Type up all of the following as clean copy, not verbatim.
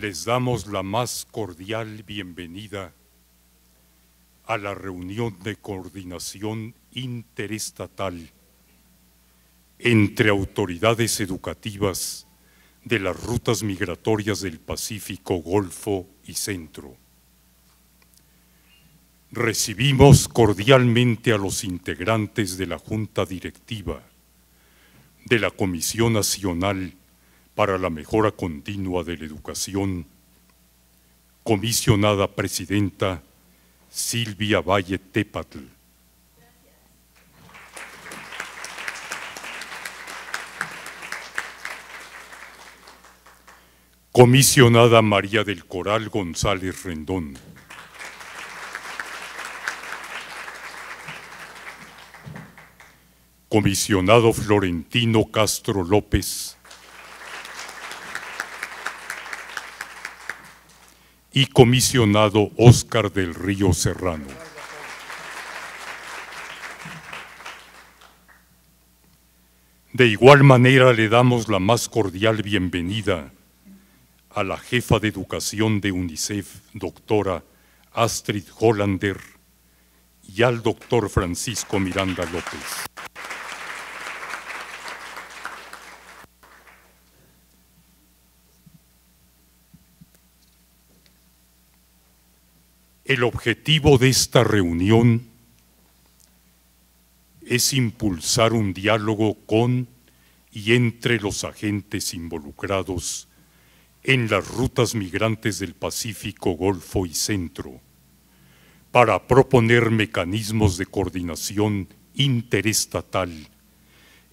Les damos la más cordial bienvenida a la reunión de coordinación interestatal entre autoridades educativas de las rutas migratorias del Pacífico, Golfo y Centro. Recibimos cordialmente a los integrantes de la Junta Directiva de la Comisión Nacional para la Mejora Continua de la Educación, comisionada presidenta Silvia Valle Tépatl. Comisionada María del Coral González Rendón. Comisionado Florentino Castro López. Y comisionado Óscar del Río Serrano. De igual manera le damos la más cordial bienvenida a la jefa de educación de UNICEF, doctora Astrid Hollander, y al doctor Francisco Miranda López. El objetivo de esta reunión es impulsar un diálogo con y entre los agentes involucrados en las rutas migrantes del Pacífico, Golfo y Centro, para proponer mecanismos de coordinación interestatal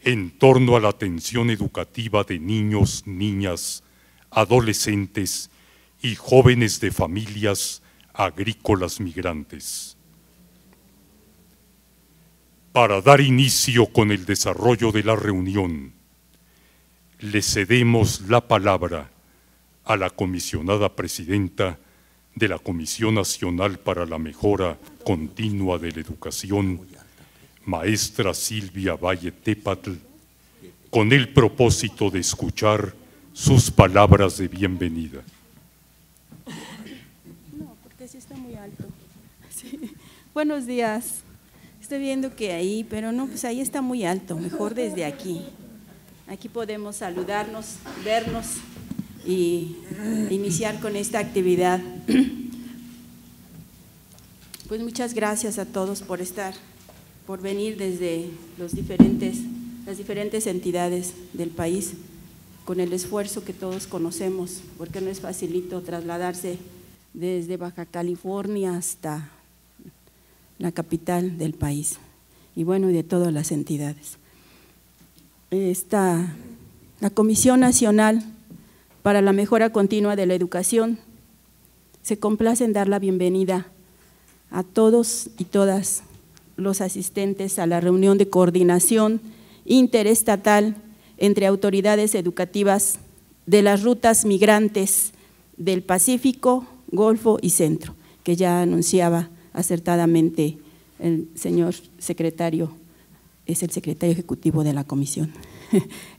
en torno a la atención educativa de niños, niñas, adolescentes y jóvenes de familias agrícolas migrantes. Para dar inicio con el desarrollo de la reunión, le cedemos la palabra a la comisionada presidenta de la Comisión Nacional para la Mejora Continua de la Educación, maestra Silvia Valle Tépatl, con el propósito de escuchar sus palabras de bienvenida. Sí, está muy alto. Sí. Buenos días. Estoy viendo que ahí, pero no, pues ahí está muy alto, mejor desde aquí. Aquí podemos saludarnos, vernos y iniciar con esta actividad. Pues muchas gracias a todos por venir desde las diferentes entidades del país, con el esfuerzo que todos conocemos, porque no es facilito trasladarse desde Baja California hasta la capital del país, y bueno, de todas las entidades. La Comisión Nacional para la Mejora Continua de la Educación se complace en dar la bienvenida a todos y todas los asistentes a la reunión de coordinación interestatal entre autoridades educativas de las rutas migrantes del Pacífico, Golfo y Centro, que ya anunciaba acertadamente el señor secretario, es el secretario ejecutivo de la comisión,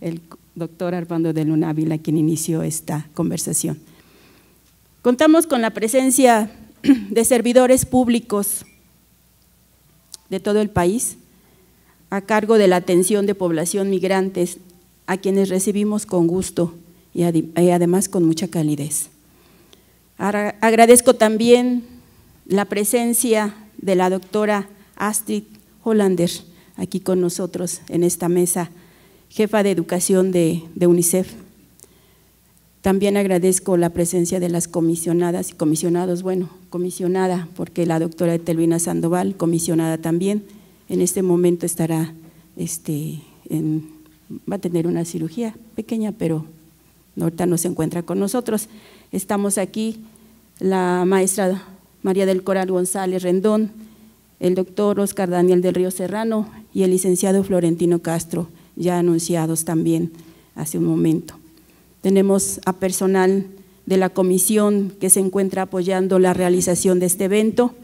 el doctor Armando de Luna Ávila, quien inició esta conversación. Contamos con la presencia de servidores públicos de todo el país a cargo de la atención de población migrantes, a quienes recibimos con gusto y además con mucha calidez. Agradezco también la presencia de la doctora Astrid Hollander, aquí con nosotros en esta mesa, jefa de educación de UNICEF. También agradezco la presencia de las comisionadas y comisionados, bueno, comisionada, porque la doctora Etelvina Sandoval, comisionada también, en este momento estará, va a tener una cirugía pequeña, pero ahorita no se encuentra con nosotros. Estamos aquí la maestra María del Coral González Rendón, el doctor Óscar Daniel del Río Serrano y el licenciado Florentino Castro, ya anunciados también hace un momento. Tenemos a personal de la comisión que se encuentra apoyando la realización de este evento.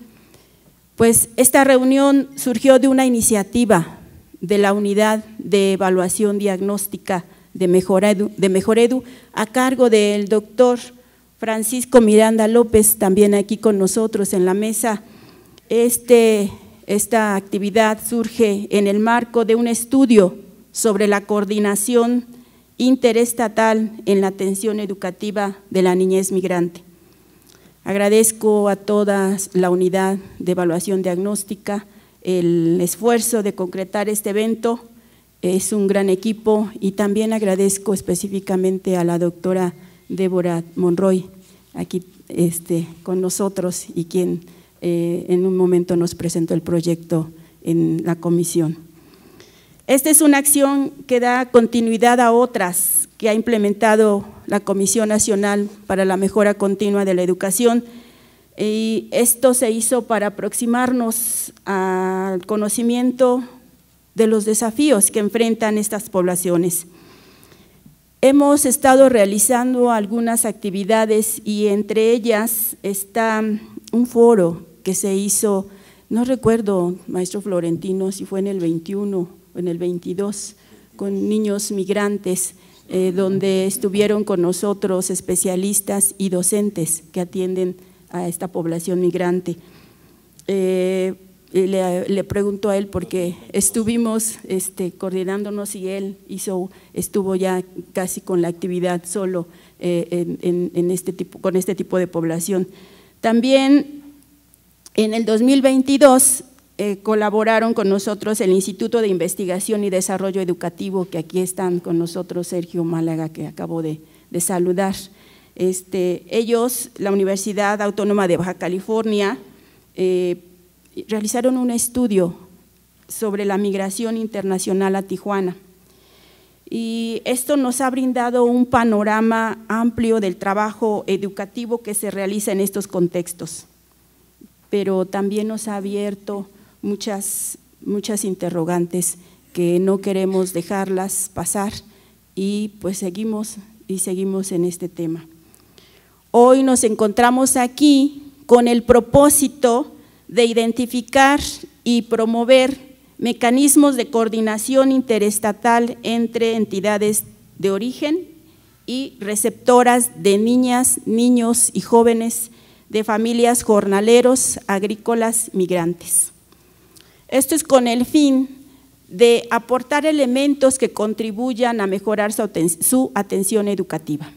Pues esta reunión surgió de una iniciativa de la Unidad de Evaluación Diagnóstica de Mejor Edu a cargo del doctor Francisco Miranda López, también aquí con nosotros en la mesa. Esta actividad surge en el marco de un estudio sobre la coordinación interestatal en la atención educativa de la niñez migrante. Agradezco a toda la unidad de evaluación diagnóstica el esfuerzo de concretar este evento. Es un gran equipo y también agradezco específicamente a la doctora Débora Monroy, aquí con nosotros y quien en un momento nos presentó el proyecto en la comisión. Esta es una acción que da continuidad a otras que ha implementado la Comisión Nacional para la Mejora Continua de la Educación, y esto se hizo para aproximarnos al conocimiento de los desafíos que enfrentan estas poblaciones. Hemos estado realizando algunas actividades y entre ellas está un foro que se hizo, no recuerdo, maestro Florentino, si fue en el 21 o en el 22, con niños migrantes, donde estuvieron con nosotros especialistas y docentes que atienden a esta población migrante. Le pregunto a él porque estuvimos coordinándonos y él estuvo ya casi con la actividad solo con este tipo de población. También en el 2022 colaboraron con nosotros el Instituto de Investigación y Desarrollo Educativo, que aquí están con nosotros Sergio Málaga, que acabo de saludar. Ellos, la Universidad Autónoma de Baja California, realizaron un estudio sobre la migración internacional a Tijuana y esto nos ha brindado un panorama amplio del trabajo educativo que se realiza en estos contextos, pero también nos ha abierto muchas interrogantes que no queremos dejarlas pasar y pues seguimos en este tema. Hoy nos encontramos aquí con el propósito de identificar y promover mecanismos de coordinación interestatal entre entidades de origen y receptoras de niñas, niños y jóvenes de familias jornaleros, agrícolas, migrantes. Esto es con el fin de aportar elementos que contribuyan a mejorar su atención educativa.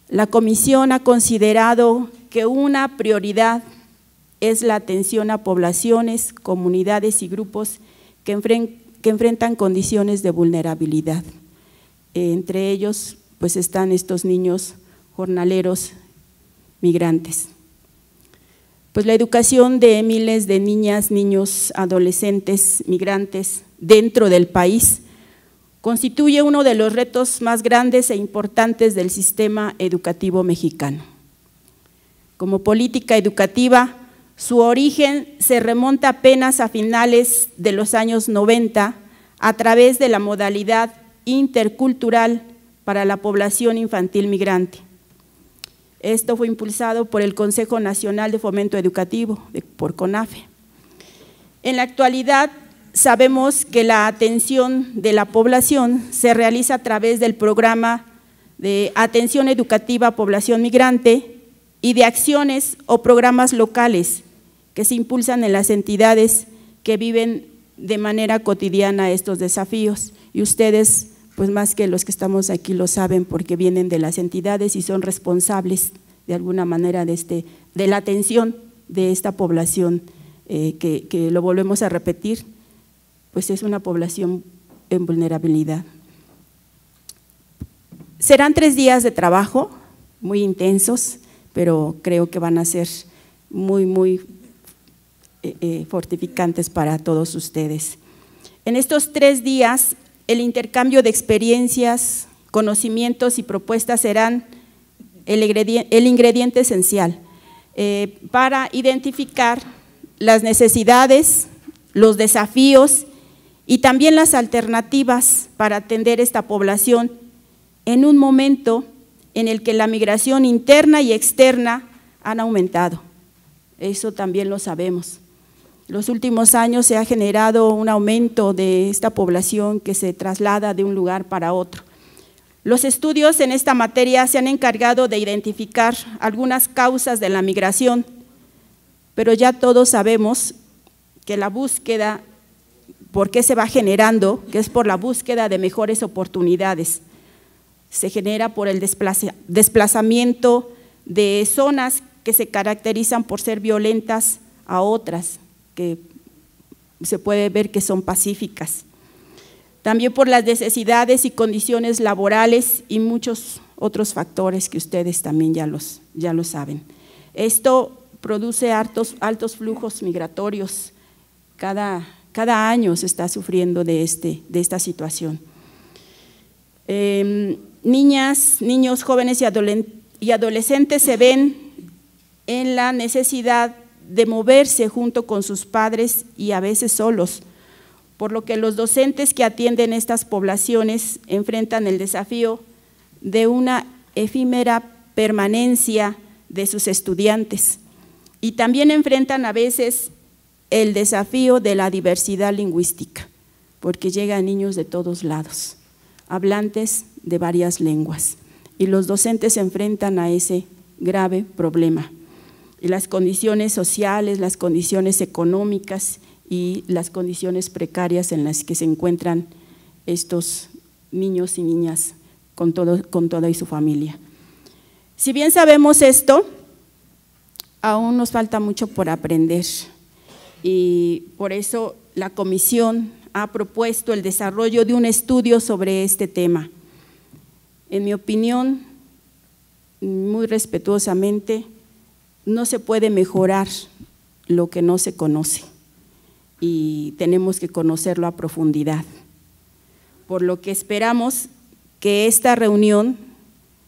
La comisión ha considerado que una prioridad es la atención a poblaciones, comunidades y grupos que enfrentan condiciones de vulnerabilidad. Entre ellos pues están estos niños jornaleros migrantes. Pues la educación de miles de niñas, niños, adolescentes migrantes dentro del país constituye uno de los retos más grandes e importantes del sistema educativo mexicano. Como política educativa, su origen se remonta apenas a finales de los años 90 a través de la modalidad intercultural para la población infantil migrante. Esto fue impulsado por el Consejo Nacional de Fomento Educativo, por CONAFE. En la actualidad sabemos que la atención de la población se realiza a través del programa de atención educativa a población migrante y de acciones o programas locales que se impulsan en las entidades que viven de manera cotidiana estos desafíos. Y ustedes, pues más que los que estamos aquí lo saben porque vienen de las entidades y son responsables de alguna manera de la atención de esta población que lo volvemos a repetir, pues es una población en vulnerabilidad. Serán 3 días de trabajo muy intensos, pero creo que van a ser muy fortificantes para todos ustedes. En estos 3 días, el intercambio de experiencias, conocimientos y propuestas serán el ingrediente esencial para identificar las necesidades, los desafíos y también las alternativas para atender esta población en un momento en el que la migración interna y externa han aumentado. Eso también lo sabemos. Los últimos años se ha generado un aumento de esta población que se traslada de un lugar para otro. Los estudios en esta materia se han encargado de identificar algunas causas de la migración, pero ya todos sabemos que la búsqueda, ¿por qué se va generando? Que es por la búsqueda de mejores oportunidades. Se genera por el desplazamiento de zonas que se caracterizan por ser violentas a otras, que se puede ver que son pacíficas. También por las necesidades y condiciones laborales y muchos otros factores que ustedes también ya lo saben. Esto produce altos flujos migratorios. Cada año se está sufriendo de esta situación. Niñas, niños, jóvenes y adolescentes se ven en la necesidad de moverse junto con sus padres y a veces solos, por lo que los docentes que atienden estas poblaciones enfrentan el desafío de una efímera permanencia de sus estudiantes y también enfrentan a veces el desafío de la diversidad lingüística, porque llegan niños de todos lados, hablantes de varias lenguas, y los docentes se enfrentan a ese grave problema. Y las condiciones sociales, las condiciones económicas y las condiciones precarias en las que se encuentran estos niños y niñas con toda y su familia. Si bien sabemos esto, aún nos falta mucho por aprender y por eso la comisión ha propuesto el desarrollo de un estudio sobre este tema. En mi opinión, muy respetuosamente, no se puede mejorar lo que no se conoce y tenemos que conocerlo a profundidad. Por lo que esperamos que esta reunión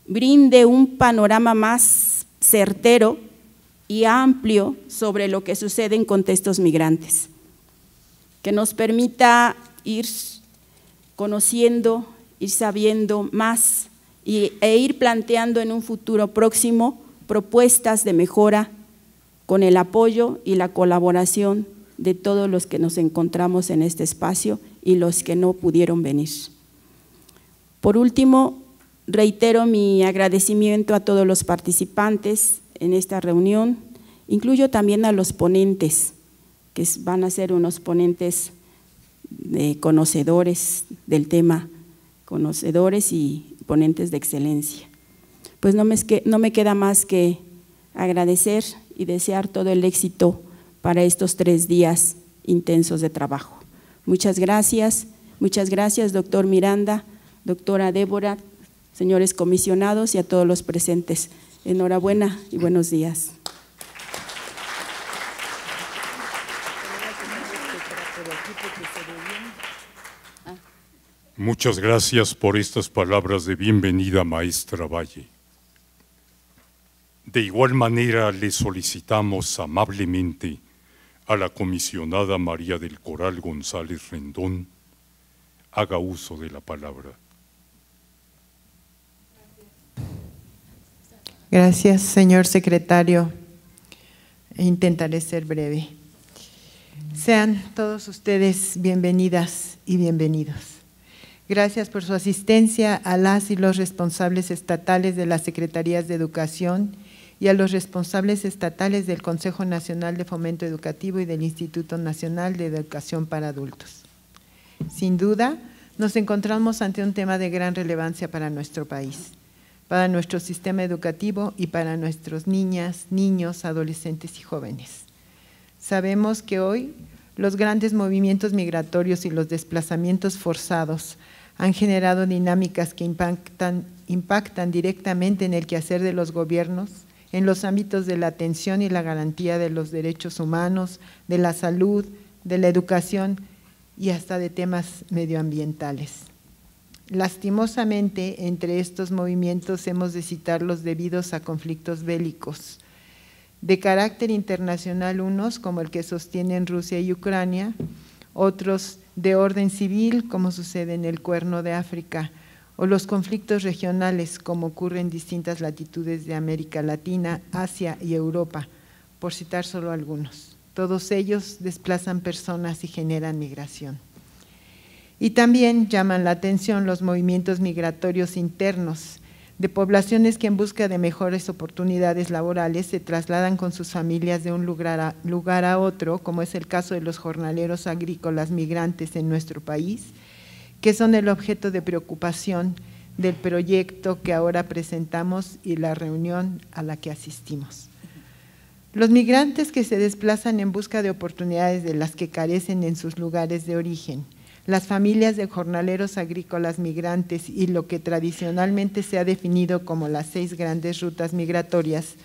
brinde un panorama más certero y amplio sobre lo que sucede en contextos migrantes, que nos permita ir conociendo, ir sabiendo más e ir planteando en un futuro próximo propuestas de mejora con el apoyo y la colaboración de todos los que nos encontramos en este espacio y los que no pudieron venir. Por último, reitero mi agradecimiento a todos los participantes en esta reunión, incluyo también a los ponentes, que van a ser unos ponentes conocedores del tema, conocedores y ponentes de excelencia. Pues no me queda más que agradecer y desear todo el éxito para estos 3 días intensos de trabajo. Muchas gracias, doctor Miranda, doctora Débora, señores comisionados y a todos los presentes. Enhorabuena y buenos días. Muchas gracias por estas palabras de bienvenida, maestra Valle. De igual manera, le solicitamos amablemente a la comisionada María del Coral González Rendón haga uso de la palabra. Gracias, señor secretario. Intentaré ser breve. Sean todos ustedes bienvenidas y bienvenidos. Gracias por su asistencia a las y los responsables estatales de las Secretarías de Educación y a los responsables estatales del Consejo Nacional de Fomento Educativo y del Instituto Nacional de Educación para Adultos. Sin duda, nos encontramos ante un tema de gran relevancia para nuestro país, para nuestro sistema educativo y para nuestros niñas, niños, adolescentes y jóvenes. Sabemos que hoy los grandes movimientos migratorios y los desplazamientos forzados han generado dinámicas que impactan directamente en el quehacer de los gobiernos, en los ámbitos de la atención y la garantía de los derechos humanos, de la salud, de la educación y hasta de temas medioambientales. Lastimosamente, entre estos movimientos hemos de citar los debidos a conflictos bélicos, de carácter internacional unos como el que sostienen Rusia y Ucrania, otros de orden civil como sucede en el Cuerno de África, o los conflictos regionales como ocurre en distintas latitudes de América Latina, Asia y Europa, por citar solo algunos. Todos ellos desplazan personas y generan migración. Y también llaman la atención los movimientos migratorios internos de poblaciones que en busca de mejores oportunidades laborales se trasladan con sus familias de un lugar a otro, como es el caso de los jornaleros agrícolas migrantes en nuestro país, que son el objeto de preocupación del proyecto que ahora presentamos y la reunión a la que asistimos. Los migrantes que se desplazan en busca de oportunidades de las que carecen en sus lugares de origen, las familias de jornaleros agrícolas migrantes y lo que tradicionalmente se ha definido como las 6 grandes rutas migratorias,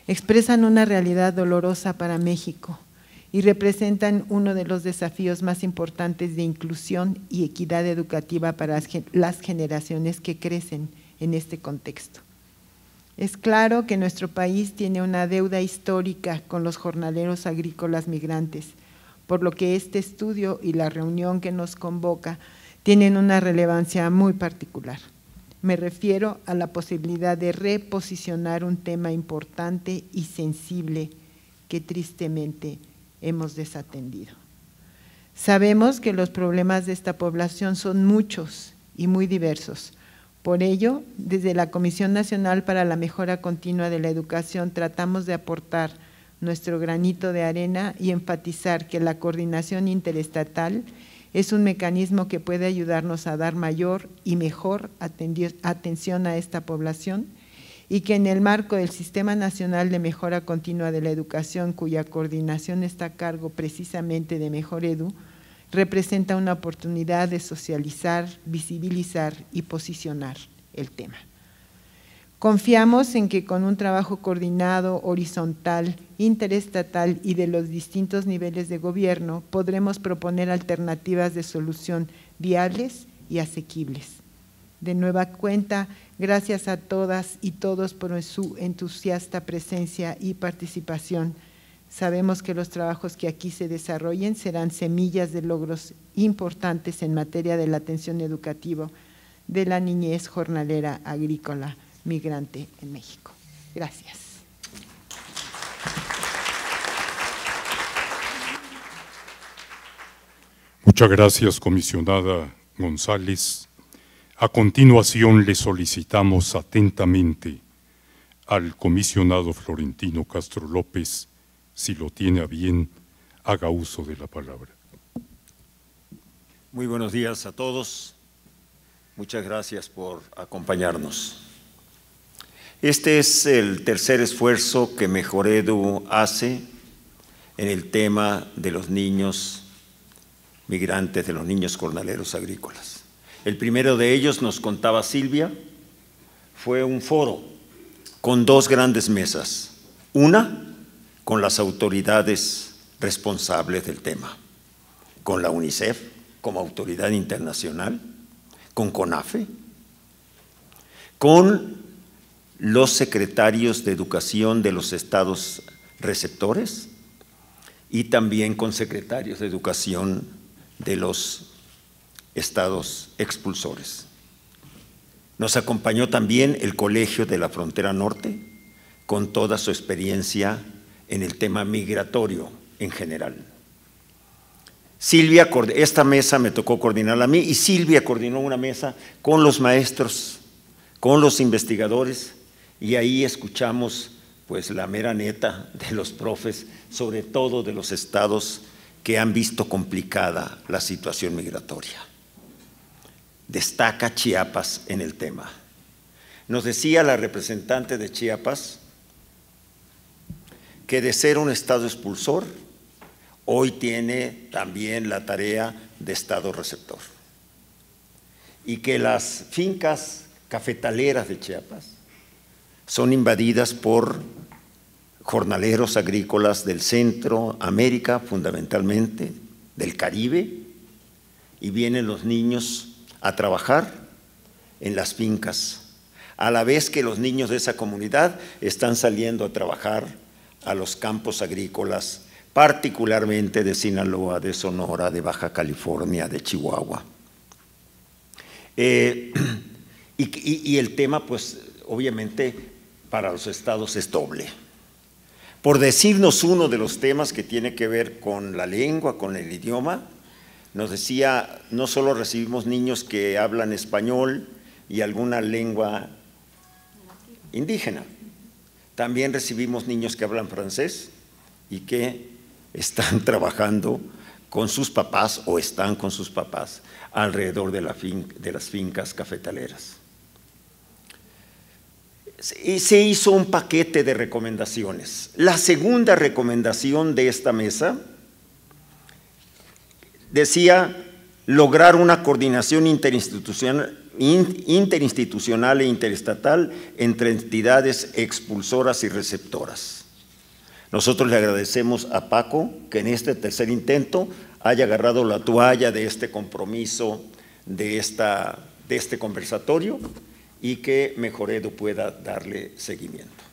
expresan una realidad dolorosa para México y representan uno de los desafíos más importantes de inclusión y equidad educativa para las generaciones que crecen en este contexto. Es claro que nuestro país tiene una deuda histórica con los jornaleros agrícolas migrantes, por lo que este estudio y la reunión que nos convoca tienen una relevancia muy particular. Me refiero a la posibilidad de reposicionar un tema importante y sensible que tristemente hemos desatendido. Sabemos que los problemas de esta población son muchos y muy diversos. Por ello, desde la Comisión Nacional para la Mejora Continua de la Educación tratamos de aportar nuestro granito de arena y enfatizar que la coordinación interestatal es un mecanismo que puede ayudarnos a dar mayor y mejor atención a esta población y que en el marco del Sistema Nacional de Mejora Continua de la Educación, cuya coordinación está a cargo precisamente de Mejoredu, representa una oportunidad de socializar, visibilizar y posicionar el tema. Confiamos en que con un trabajo coordinado, horizontal, interestatal y de los distintos niveles de gobierno podremos proponer alternativas de solución viables y asequibles. De nueva cuenta, gracias a todas y todos por su entusiasta presencia y participación. Sabemos que los trabajos que aquí se desarrollen serán semillas de logros importantes en materia de la atención educativa de la niñez jornalera agrícola migrante en México. Gracias. Muchas gracias, comisionada González. A continuación le solicitamos atentamente al comisionado Florentino Castro López, si lo tiene a bien, haga uso de la palabra. Muy buenos días a todos. Muchas gracias por acompañarnos. Este es el tercer esfuerzo que Mejoredu hace en el tema de los niños migrantes, de los niños jornaleros agrícolas. El primero de ellos, nos contaba Silvia, fue un foro con 2 grandes mesas. Una con las autoridades responsables del tema, con la UNICEF como autoridad internacional, con CONAFE, con los secretarios de educación de los estados receptores y también con secretarios de educación de los estados expulsores. Nos acompañó también el Colegio de la Frontera Norte con toda su experiencia en el tema migratorio en general. Silvia, esta mesa me tocó coordinarla a mí y Silvia coordinó una mesa con los maestros, con los investigadores y ahí escuchamos pues la mera neta de los profes, sobre todo de los estados que han visto complicada la situación migratoria. Destaca Chiapas en el tema. Nos decía la representante de Chiapas que de ser un estado expulsor, hoy tiene también la tarea de estado receptor. Y que las fincas cafetaleras de Chiapas son invadidas por jornaleros agrícolas del Centro América, fundamentalmente, del Caribe, y vienen los niños a trabajar en las fincas, a la vez que los niños de esa comunidad están saliendo a trabajar a los campos agrícolas, particularmente de Sinaloa, de Sonora, de Baja California, de Chihuahua. Y el tema, pues, obviamente, para los estados es doble. Por decirnos uno de los temas que tiene que ver con la lengua, con el idioma, nos decía, no solo recibimos niños que hablan español y alguna lengua indígena, también recibimos niños que hablan francés y que están trabajando con sus papás o están con sus papás alrededor de las fincas cafetaleras. Y se hizo un paquete de recomendaciones. La segunda recomendación de esta mesa decía lograr una coordinación interinstitucional e interestatal entre entidades expulsoras y receptoras. Nosotros le agradecemos a Paco que en este tercer intento haya agarrado la toalla de este compromiso, de este conversatorio, y que Mejoredo pueda darle seguimiento.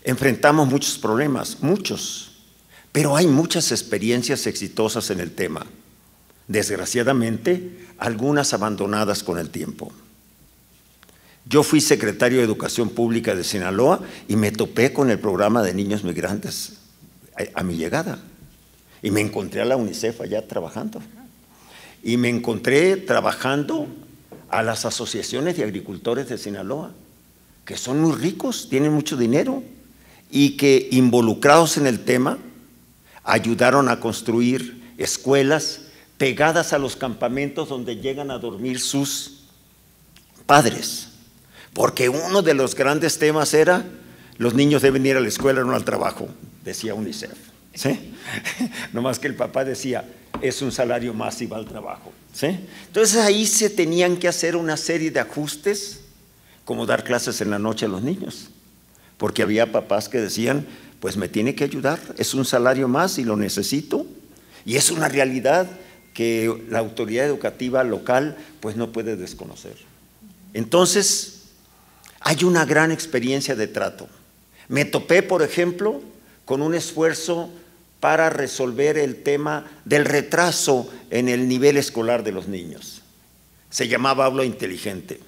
Enfrentamos muchos problemas, muchos, pero hay muchas experiencias exitosas en el tema. Desgraciadamente, algunas abandonadas con el tiempo. Yo fui secretario de Educación Pública de Sinaloa y me topé con el programa de niños migrantes a mi llegada. Y me encontré a la UNICEF allá trabajando. Y me encontré trabajando a las asociaciones de agricultores de Sinaloa, que son muy ricos, tienen mucho dinero, y que involucrados en el tema ayudaron a construir escuelas pegadas a los campamentos donde llegan a dormir sus padres, porque uno de los grandes temas era los niños deben ir a la escuela, no al trabajo, decía UNICEF, ¿sí? No más que el papá decía, es un salario más y va al trabajo, ¿sí? Entonces ahí se tenían que hacer una serie de ajustes, como dar clases en la noche a los niños, porque había papás que decían, pues me tiene que ayudar, es un salario más y lo necesito, y es una realidad que la autoridad educativa local pues no puede desconocer. Entonces, hay una gran experiencia de trato. Me topé, por ejemplo, con un esfuerzo para resolver el tema del retraso en el nivel escolar de los niños. Se llamaba aula inteligente.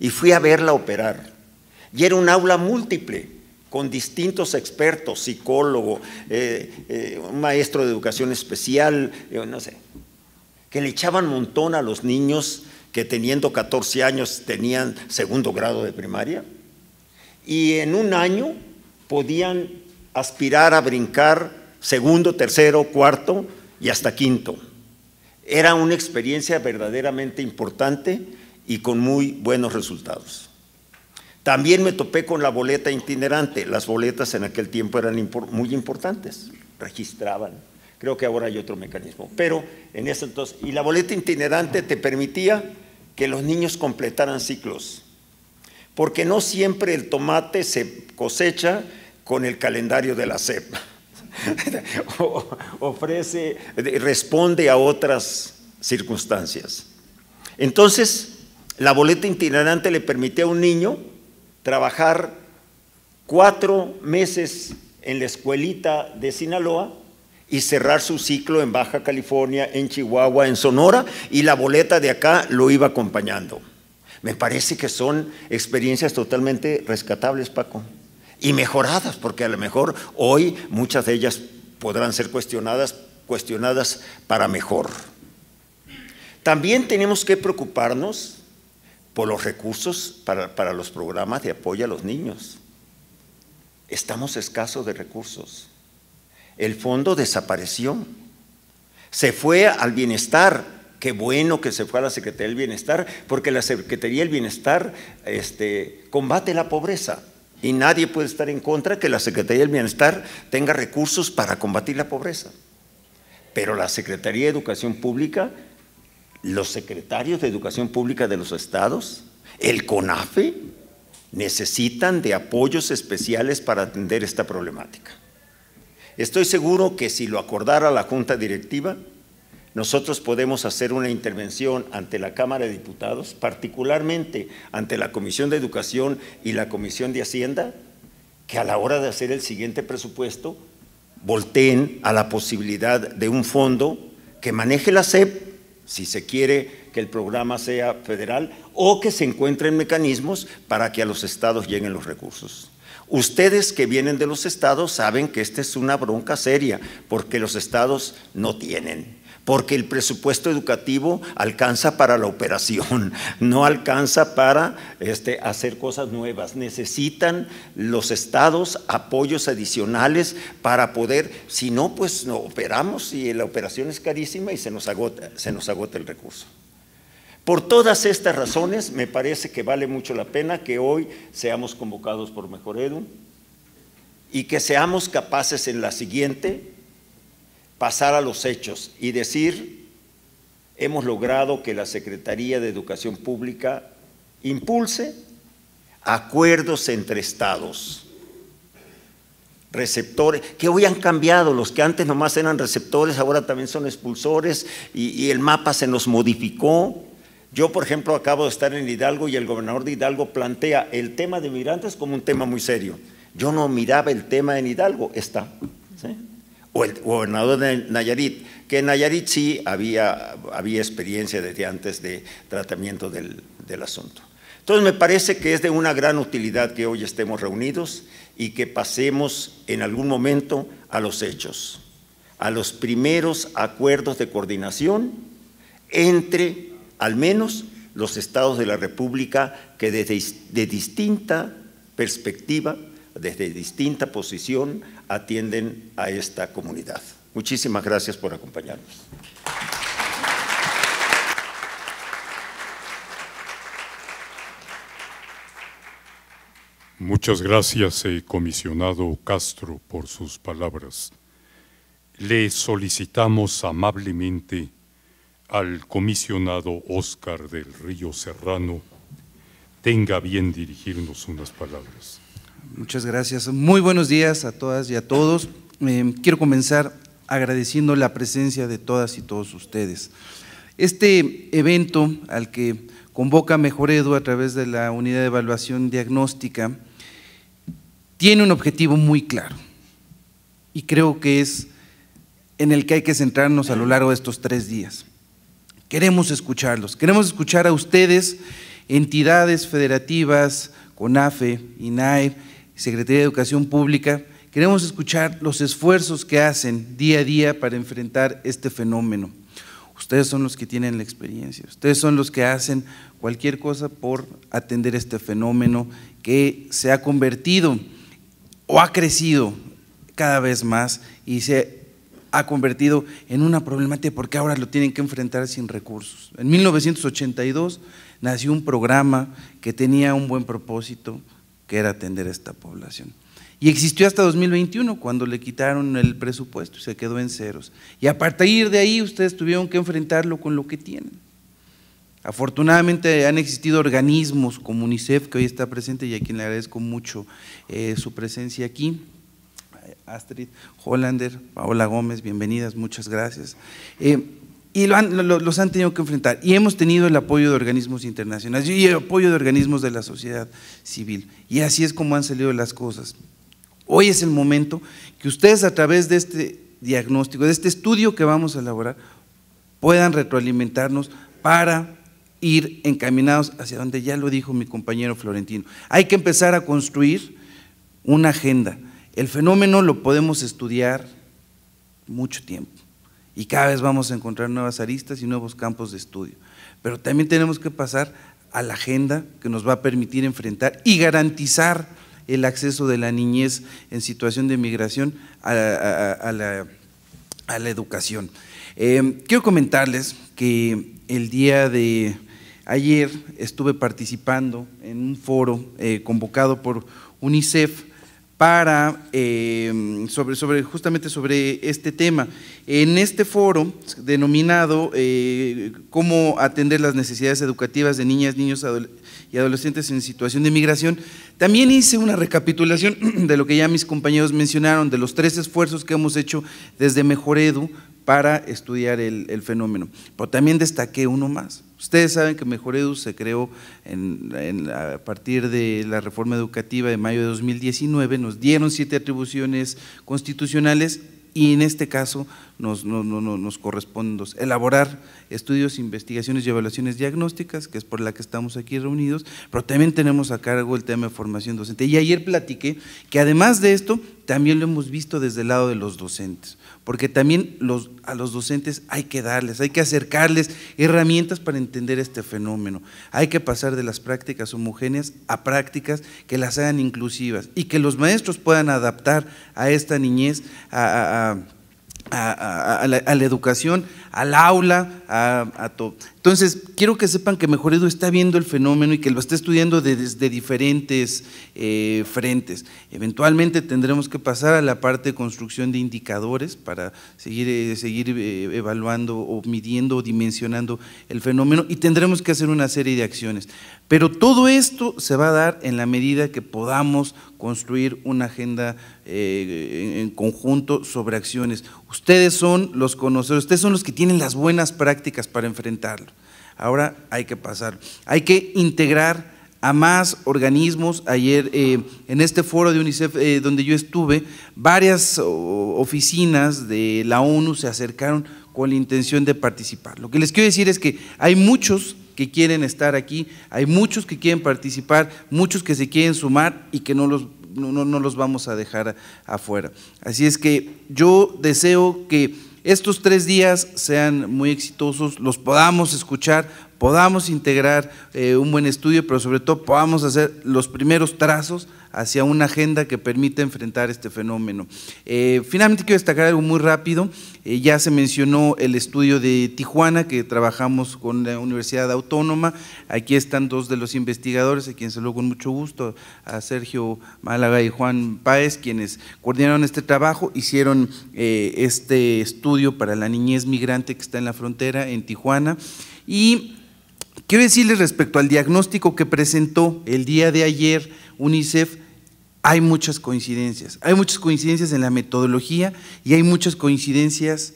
Y fui a verla operar. Y era un aula múltiple, con distintos expertos, psicólogo, un maestro de educación especial, no sé, que le echaban montón a los niños que teniendo 14 años tenían segundo grado de primaria. Y en un año podían aspirar a brincar segundo, tercero, cuarto y hasta quinto. Era una experiencia verdaderamente importante y con muy buenos resultados. También me topé con la boleta itinerante. Las boletas en aquel tiempo eran muy importantes, registraban. Creo que ahora hay otro mecanismo, pero en ese entonces, y la boleta itinerante te permitía que los niños completaran ciclos, porque no siempre el tomate se cosecha con el calendario de la SEP. Responde a otras circunstancias. Entonces, la boleta itinerante le permitía a un niño trabajar 4 meses en la escuelita de Sinaloa y cerrar su ciclo en Baja California, en Chihuahua, en Sonora, y la boleta de acá lo iba acompañando. Me parece que son experiencias totalmente rescatables, Paco, y mejoradas, porque a lo mejor hoy muchas de ellas podrán ser cuestionadas para mejor. También tenemos que preocuparnos por los recursos para los programas de apoyo a los niños. Estamos escasos de recursos. El fondo desapareció. Se fue al bienestar. Qué bueno que se fue a la Secretaría del Bienestar, porque la Secretaría del Bienestar combate la pobreza. Y nadie puede estar en contra que la Secretaría del Bienestar tenga recursos para combatir la pobreza. Pero la Secretaría de Educación Pública, los secretarios de Educación Pública de los estados, el CONAFE, necesitan de apoyos especiales para atender esta problemática. Estoy seguro que si lo acordara la Junta Directiva, nosotros podemos hacer una intervención ante la Cámara de Diputados, particularmente ante la Comisión de Educación y la Comisión de Hacienda, que a la hora de hacer el siguiente presupuesto, volteen a la posibilidad de un fondo que maneje la SEP, si se quiere que el programa sea federal, o que se encuentren mecanismos para que a los estados lleguen los recursos. Ustedes que vienen de los estados saben que esta es una bronca seria, porque los estados no tienen. porque el presupuesto educativo alcanza para la operación, no alcanza para hacer cosas nuevas. Necesitan los estados apoyos adicionales para poder, si no, pues no operamos y la operación es carísima y se nos agota el recurso. Por todas estas razones, me parece que vale mucho la pena que hoy seamos convocados por Mejoredu y que seamos capaces en la siguiente pasar a los hechos y decir: hemos logrado que la Secretaría de Educación Pública impulse acuerdos entre estados, receptores, que hoy han cambiado, los que antes nomás eran receptores, ahora también son expulsores y el mapa se nos modificó. Yo, por ejemplo, acabo de estar en Hidalgo y el gobernador de Hidalgo plantea el tema de migrantes como un tema muy serio. Yo no miraba el tema en Hidalgo, está, ¿sí? O el gobernador de Nayarit, que en Nayarit sí había experiencia desde antes de tratamiento del asunto. Entonces me parece que es de una gran utilidad que hoy estemos reunidos y que pasemos en algún momento a los hechos, a los primeros acuerdos de coordinación entre al menos los estados de la República que de distinta perspectiva, desde distinta posición, atienden a esta comunidad. Muchísimas gracias por acompañarnos. Muchas gracias, comisionado Castro, por sus palabras. Le solicitamos amablemente al comisionado Óscar del Río Serrano tenga bien dirigirnos unas palabras. Muchas gracias. Muy buenos días a todas y a todos. Quiero comenzar agradeciendo la presencia de todas y todos ustedes. Este evento al que convoca Mejoredu a través de la Unidad de Evaluación Diagnóstica tiene un objetivo muy claro y creo que es en el que hay que centrarnos a lo largo de estos 3 días. Queremos escucharlos, queremos escuchar a ustedes, entidades federativas, CONAFE, INAE, Secretaría de Educación Pública, queremos escuchar los esfuerzos que hacen día a día para enfrentar este fenómeno. Ustedes son los que tienen la experiencia, ustedes son los que hacen cualquier cosa por atender este fenómeno que se ha convertido o ha crecido cada vez más y se ha convertido en una problemática porque ahora lo tienen que enfrentar sin recursos. En 1982 nació un programa que tenía un buen propósito, que era atender a esta población. Y existió hasta 2021, cuando le quitaron el presupuesto y se quedó en ceros. Y a partir de ahí ustedes tuvieron que enfrentarlo con lo que tienen. Afortunadamente han existido organismos como UNICEF, que hoy está presente y a quien le agradezco mucho su presencia aquí. Astrid Hollander, Paola Gómez, bienvenidas, muchas gracias. Y los han tenido que enfrentar y hemos tenido el apoyo de organismos internacionales y el apoyo de organismos de la sociedad civil y así es como han salido las cosas. Hoy es el momento que ustedes a través de este diagnóstico, de este estudio que vamos a elaborar, puedan retroalimentarnos para ir encaminados hacia donde ya lo dijo mi compañero Florentino. Hay que empezar a construir una agenda. El fenómeno lo podemos estudiar mucho tiempo y cada vez vamos a encontrar nuevas aristas y nuevos campos de estudio, pero también tenemos que pasar a la agenda que nos va a permitir enfrentar y garantizar el acceso de la niñez en situación de migración a la educación. Quiero comentarles que el día de ayer estuve participando en un foro convocado por UNICEF para justamente sobre este tema. En este foro denominado cómo atender las necesidades educativas de niñas, niños y adolescentes en situación de migración, también hice una recapitulación de lo que ya mis compañeros mencionaron, de los 3 esfuerzos que hemos hecho desde Mejoredu para estudiar el fenómeno, pero también destaqué uno más. Ustedes saben que Mejoredu se creó a partir de la reforma educativa de mayo de 2019, nos dieron 7 atribuciones constitucionales y en este caso nos corresponden 2, elaborar estudios, investigaciones y evaluaciones diagnósticas, que es por la que estamos aquí reunidos, pero también tenemos a cargo el tema de formación docente. Y ayer platiqué que además de esto también lo hemos visto desde el lado de los docentes, porque también a los docentes hay que acercarles herramientas para entender este fenómeno. Hay que pasar de las prácticas homogéneas a prácticas que las hagan inclusivas y que los maestros puedan adaptar a esta niñez, a la educación, al aula, a todo. Entonces, quiero que sepan que Mejor Edu está viendo el fenómeno y que lo está estudiando desde diferentes frentes. Eventualmente tendremos que pasar a la parte de construcción de indicadores para seguir evaluando o midiendo o dimensionando el fenómeno, y tendremos que hacer una serie de acciones. Pero todo esto se va a dar en la medida que podamos construir una agenda en conjunto sobre acciones. Ustedes son los conocedores, ustedes son los que tienen las buenas prácticas para enfrentarlo. Ahora hay que pasarlo, hay que integrar a más organismos. Ayer en este foro de UNICEF donde yo estuve, varias oficinas de la ONU se acercaron con la intención de participar. Lo que les quiero decir es que hay muchos que quieren estar aquí, hay muchos que quieren participar, muchos que se quieren sumar y que no los vamos a dejar afuera. Así es que yo deseo que estos 3 días sean muy exitosos, los podamos escuchar, podamos integrar un buen estudio, pero sobre todo podamos hacer los primeros trazos hacia una agenda que permita enfrentar este fenómeno. Finalmente quiero destacar algo muy rápido. Ya se mencionó el estudio de Tijuana, que trabajamos con la Universidad Autónoma. Aquí están 2 de los investigadores, a quienes saludo con mucho gusto, a Sergio Málaga y Juan Páez, quienes coordinaron este trabajo, hicieron este estudio para la niñez migrante que está en la frontera en Tijuana. Y quiero decirles respecto al diagnóstico que presentó el día de ayer UNICEF, hay muchas coincidencias en la metodología y hay muchas coincidencias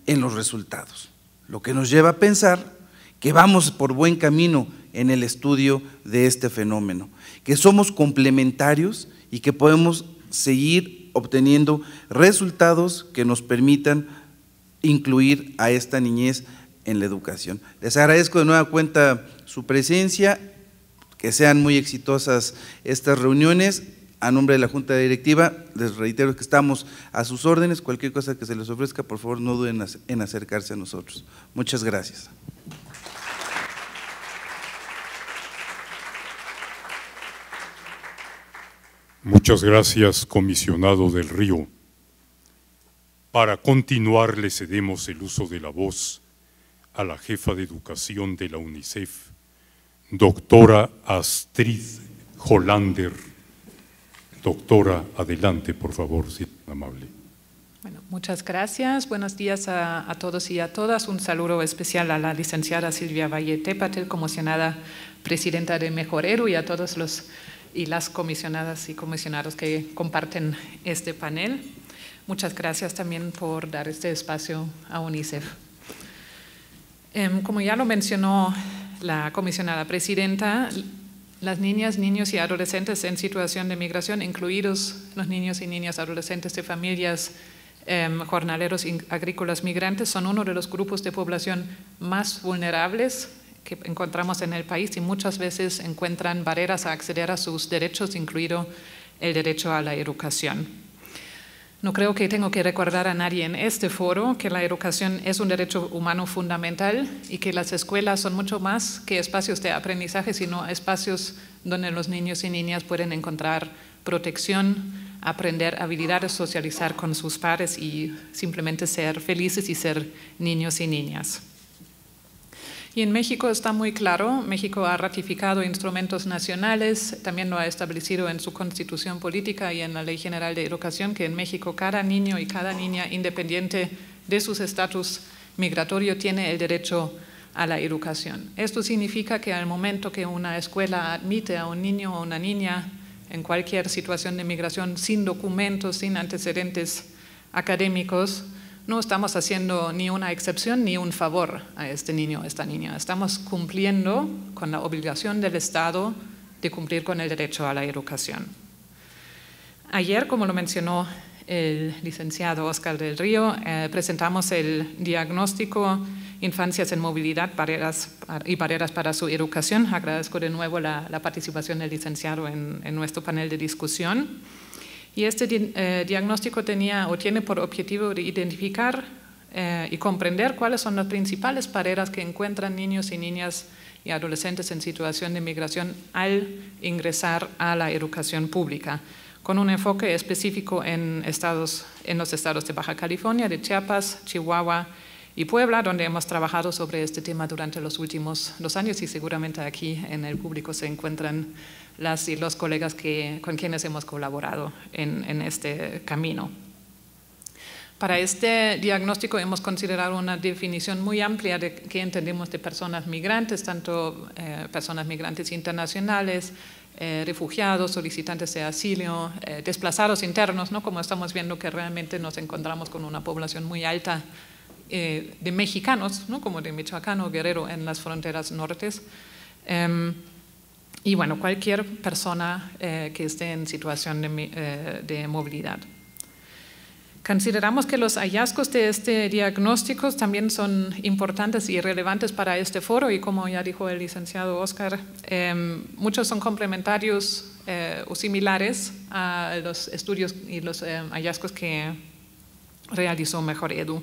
en los resultados, lo que nos lleva a pensar que vamos por buen camino en el estudio de este fenómeno, que somos complementarios y que podemos seguir obteniendo resultados que nos permitan incluir a esta niñez en la educación. Les agradezco de nueva cuenta su presencia, que sean muy exitosas estas reuniones. A nombre de la Junta Directiva, les reitero que estamos a sus órdenes. Cualquier cosa que se les ofrezca, por favor, no duden en acercarse a nosotros. Muchas gracias. Muchas gracias, comisionado del Río. Para continuar, le cedemos el uso de la voz a la jefa de educación de la UNICEF, doctora Astrid Hollander. Doctora, adelante, por favor, si es amable. Bueno, muchas gracias. Buenos días a todos y a todas. Un saludo especial a la licenciada Silvia Valle Tepatel, comisionada presidenta de Mejor Edu, y a todos los y las comisionadas y comisionados que comparten este panel. Muchas gracias también por dar este espacio a UNICEF. Como ya lo mencionó la comisionada presidenta, las niñas, niños y adolescentes en situación de migración, incluidos los niños y niñas adolescentes de familias jornaleros y agrícolas migrantes, son uno de los grupos de población más vulnerables que encontramos en el país y muchas veces encuentran barreras a acceder a sus derechos, incluido el derecho a la educación. No creo que tengo que recordar a nadie en este foro que la educación es un derecho humano fundamental y que las escuelas son mucho más que espacios de aprendizaje, sino espacios donde los niños y niñas pueden encontrar protección, aprender habilidades, socializar con sus pares y simplemente ser felices y ser niños y niñas. Y en México está muy claro, México ha ratificado instrumentos nacionales, también lo ha establecido en su constitución política y en la Ley General de Educación, que en México cada niño y cada niña, independiente de su estatus migratorio, tiene el derecho a la educación. Esto significa que al momento que una escuela admite a un niño o una niña en cualquier situación de migración sin documentos, sin antecedentes académicos, no estamos haciendo ni una excepción ni un favor a este niño o esta niña. Estamos cumpliendo con la obligación del Estado de cumplir con el derecho a la educación. Ayer, como lo mencionó el licenciado Oscar del Río, presentamos el diagnóstico Infancias en Movilidad y barreras para su educación. Agradezco de nuevo la participación del licenciado en nuestro panel de discusión. Y este diagnóstico tiene por objetivo de identificar y comprender cuáles son las principales barreras que encuentran niños y niñas y adolescentes en situación de migración al ingresar a la educación pública, con un enfoque específico en los estados de Baja California, de Chiapas, Chihuahua y Puebla, donde hemos trabajado sobre este tema durante los últimos 2 años, y seguramente aquí en el público se encuentran las y los colegas con quienes hemos colaborado en este camino. Para este diagnóstico hemos considerado una definición muy amplia de qué entendemos de personas migrantes, tanto personas migrantes internacionales, refugiados, solicitantes de asilo, desplazados internos, ¿no? Como estamos viendo que realmente nos encontramos con una población muy alta de mexicanos, ¿no? Como de Michoacán o Guerrero en las fronteras nortes. Y bueno, cualquier persona que esté en situación de movilidad. Consideramos que los hallazgos de este diagnóstico también son importantes y relevantes para este foro, y como ya dijo el licenciado Oscar, muchos son complementarios o similares a los estudios y los hallazgos que realizó Mejor Edu.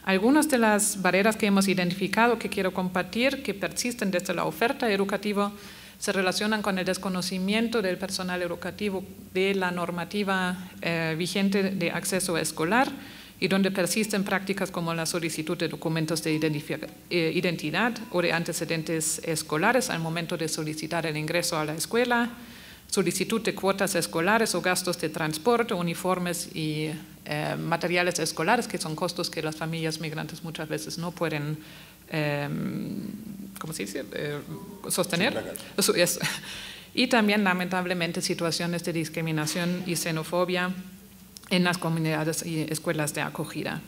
Algunas de las barreras que hemos identificado que quiero compartir, que persisten desde la oferta educativa, se relacionan con el desconocimiento del personal educativo de la normativa vigente de acceso escolar, y donde persisten prácticas como la solicitud de documentos de identidad o de antecedentes escolares al momento de solicitar el ingreso a la escuela, solicitud de cuotas escolares o gastos de transporte, uniformes y materiales escolares, que son costos que las familias migrantes muchas veces no pueden ¿cómo se dice? Sostener. Y también, lamentablemente, situaciones de discriminación y xenofobia en las comunidades y escuelas de acogida.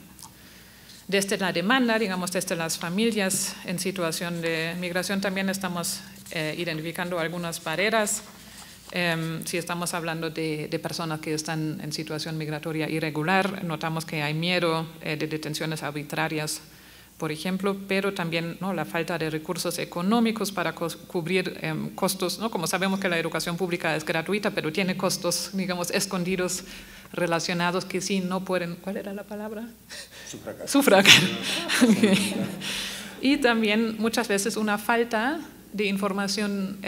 Desde la demanda, digamos, desde las familias en situación de migración, también estamos identificando algunas barreras. Si estamos hablando de personas que están en situación migratoria irregular, notamos que hay miedo de detenciones arbitrarias, por ejemplo, pero también, ¿no?, la falta de recursos económicos para cubrir costos, ¿no? Como sabemos que la educación pública es gratuita, pero tiene costos, digamos, escondidos relacionados que sí no pueden. ¿Cuál era la palabra? Sufragar. Okay. Y también muchas veces una falta de información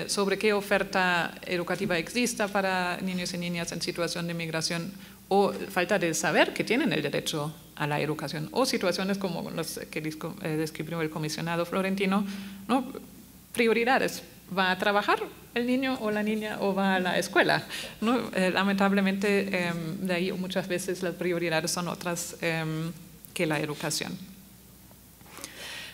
sobre qué oferta educativa exista para niños y niñas en situación de migración, o falta de saber que tienen el derecho a la educación, o situaciones como las que describió el comisionado Florentino, ¿no? Prioridades. ¿Va a trabajar el niño o la niña o va a la escuela? ¿No? Lamentablemente, de ahí muchas veces las prioridades son otras que la educación.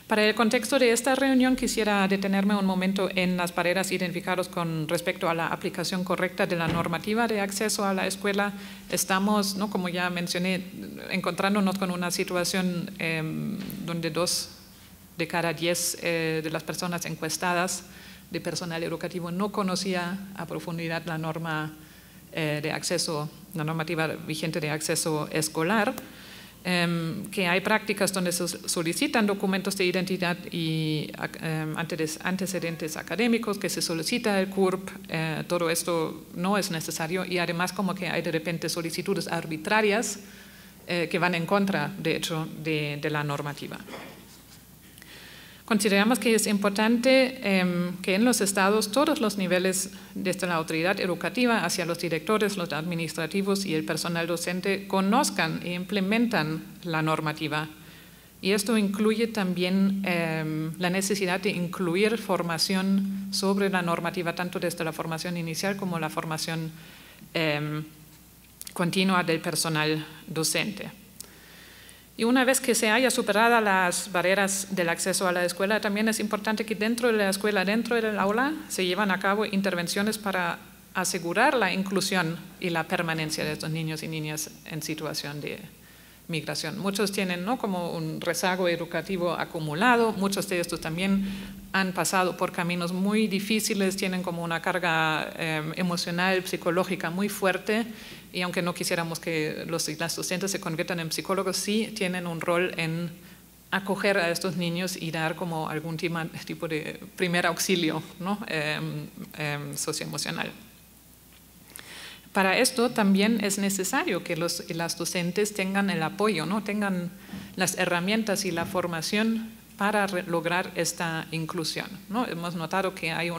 Para el contexto de esta reunión quisiera detenerme un momento en las barreras identificadas con respecto a la aplicación correcta de la normativa de acceso a la escuela. Estamos, ¿no?, como ya mencioné, encontrándonos con una situación donde 2 de cada 10 de las personas encuestadas de personal educativo no conocía a profundidad la norma de acceso, la normativa vigente de acceso escolar. Que hay prácticas donde se solicitan documentos de identidad y antecedentes académicos, que se solicita el CURP, todo esto no es necesario, y además como que hay de repente solicitudes arbitrarias que van en contra, de hecho, de la normativa. Consideramos que es importante que en los estados todos los niveles, desde la autoridad educativa hacia los directores, los administrativos y el personal docente, conozcan e implementan la normativa. Y esto incluye también la necesidad de incluir formación sobre la normativa, tanto desde la formación inicial como la formación continua del personal docente. Y una vez que se haya superado las barreras del acceso a la escuela, también es importante que dentro de la escuela, dentro del aula, se llevan a cabo intervenciones para asegurar la inclusión y la permanencia de estos niños y niñas en situación de migración. Muchos tienen, ¿no?, como un rezago educativo acumulado, muchos de estos también han pasado por caminos muy difíciles, tienen como una carga emocional, psicológica muy fuerte, y aunque no quisiéramos que las docentes se conviertan en psicólogos, sí tienen un rol en acoger a estos niños y dar como algún tipo de primer auxilio, ¿no?, socioemocional. para esto también es necesario que las docentes tengan el apoyo, ¿no? Tengan las herramientas y la formación para lograr esta inclusión, ¿no? Hemos notado que hay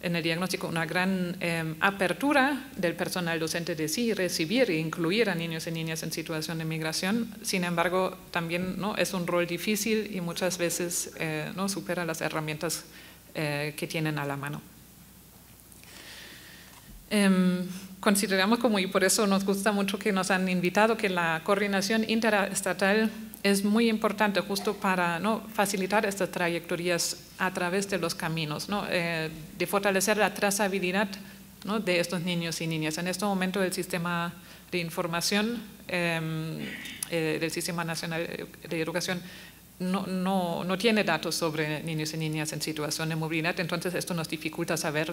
en el diagnóstico una gran apertura del personal docente de sí recibir e incluir a niños y niñas en situación de migración. Sin embargo, también, ¿no?, es un rol difícil y muchas veces no supera las herramientas que tienen a la mano. Consideramos y por eso nos gusta mucho que nos han invitado, que la coordinación interestatal es muy importante justo para, ¿no?, facilitar estas trayectorias a través de los caminos, ¿no?, de fortalecer la trazabilidad, ¿no?, de estos niños y niñas. En este momento el sistema de información del Sistema Nacional de Educación no tiene datos sobre niños y niñas en situación de movilidad, entonces esto nos dificulta saber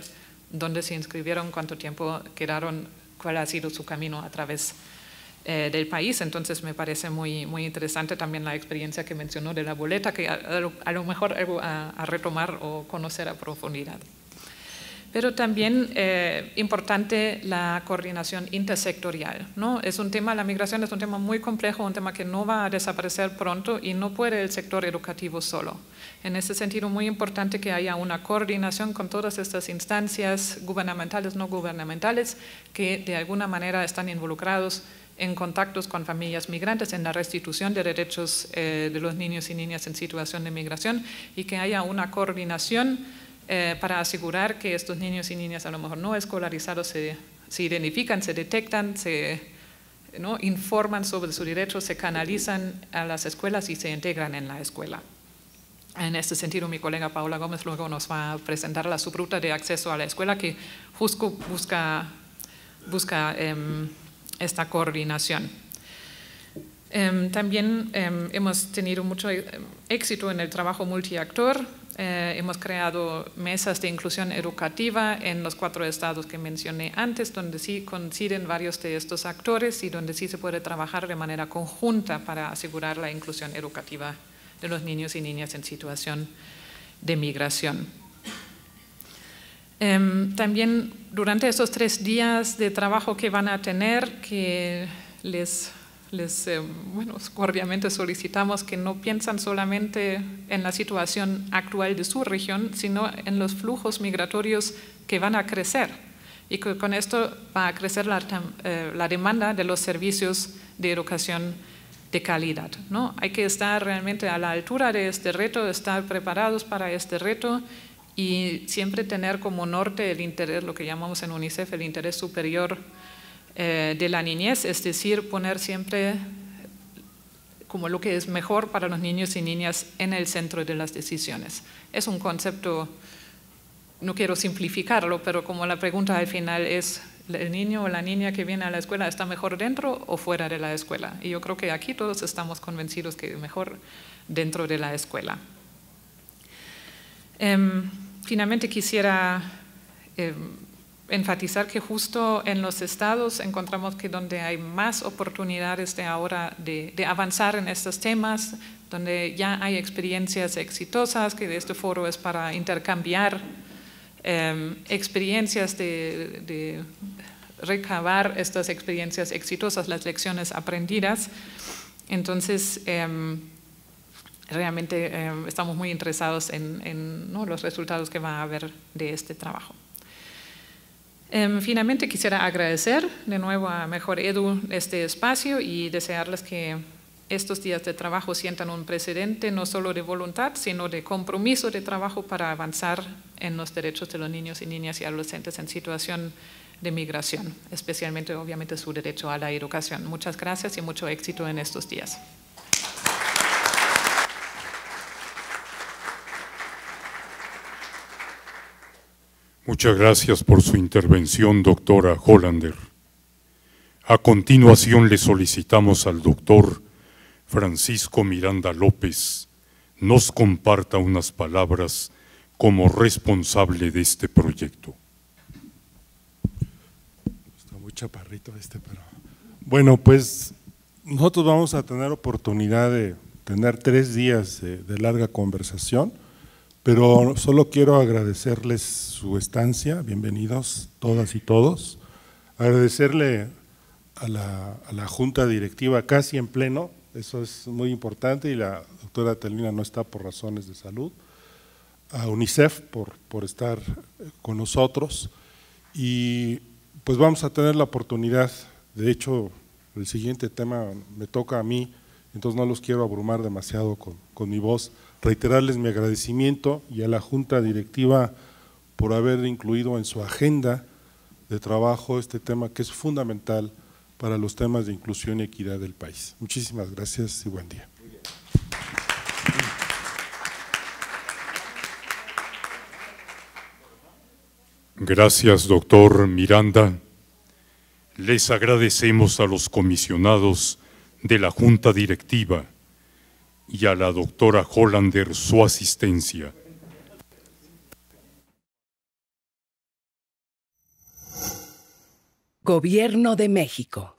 dónde se inscribieron, cuánto tiempo quedaron, cuál ha sido su camino a través del país. Entonces me parece muy, muy interesante también la experiencia que mencionó de la boleta, que a lo mejor algo a retomar o conocer a profundidad. Pero también importante la coordinación intersectorial, ¿no? Es un tema, la migración es un tema muy complejo, un tema que no va a desaparecer pronto y no puede el sector educativo solo. En ese sentido, muy importante que haya una coordinación con todas estas instancias gubernamentales, no gubernamentales, que de alguna manera están involucrados en contactos con familias migrantes, en la restitución de derechos de los niños y niñas en situación de migración, y que haya una coordinación para asegurar que estos niños y niñas a lo mejor no escolarizados se identifican, se detectan, ¿no?, informan sobre sus derechos, se canalizan a las escuelas y se integran en la escuela. En este sentido, mi colega Paola Gómez luego nos va a presentar la subruta de acceso a la escuela que justo busca esta coordinación. También hemos tenido mucho éxito en el trabajo multiactor. Hemos creado mesas de inclusión educativa en los 4 estados que mencioné antes, donde sí coinciden varios de estos actores y donde sí se puede trabajar de manera conjunta para asegurar la inclusión educativa de los niños y niñas en situación de migración. También durante estos 3 días de trabajo que van a tener, que les cordialmente solicitamos que no piensan solamente en la situación actual de su región, sino en los flujos migratorios que van a crecer. Y que con esto va a crecer la demanda de los servicios de educación de calidad, ¿no? Hay que estar realmente a la altura de este reto, estar preparados para este reto y siempre tener como norte el interés, lo que llamamos en UNICEF el interés superior de la niñez, es decir, poner siempre como lo que es mejor para los niños y niñas en el centro de las decisiones. Es un concepto, no quiero simplificarlo, pero como la pregunta al final es, ¿el niño o la niña que viene a la escuela está mejor dentro o fuera de la escuela? Y yo creo que aquí todos estamos convencidos que mejor dentro de la escuela. Finalmente quisiera enfatizar que justo en los estados encontramos que donde hay más oportunidades ahora de avanzar en estos temas, donde ya hay experiencias exitosas, que este foro es para intercambiar experiencias, de recabar estas experiencias exitosas, las lecciones aprendidas. Entonces, realmente estamos muy interesados en ¿no?, los resultados que va a haber de este trabajo. Finalmente quisiera agradecer de nuevo a Mejor Edu este espacio y desearles que estos días de trabajo sientan un precedente no solo de voluntad, sino de compromiso de trabajo para avanzar en los derechos de los niños y niñas y adolescentes en situación de migración, especialmente obviamente su derecho a la educación. Muchas gracias y mucho éxito en estos días. Muchas gracias por su intervención, doctora Hollander. A continuación le solicitamos al doctor Francisco Miranda López nos comparta unas palabras como responsable de este proyecto. Está muy chaparrito pero… Bueno, pues nosotros vamos a tener oportunidad de tener 3 días de larga conversación, pero solo quiero agradecerles su estancia. Bienvenidos todas y todos Agradecerle a la Junta Directiva casi en pleno, eso es muy importante, y la doctora Telina no está por razones de salud, a UNICEF por estar con nosotros, y pues vamos a tener la oportunidad, de hecho el siguiente tema me toca a mí, entonces no los quiero abrumar demasiado con mi voz, reiterarles mi agradecimiento y a la Junta Directiva por haber incluido en su agenda de trabajo este tema que es fundamental para los temas de inclusión y equidad del país. Muchísimas gracias y buen día. Gracias, doctor Miranda. Les agradecemos a los comisionados de la Junta Directiva y a la doctora Hollander su asistencia. Gobierno de México.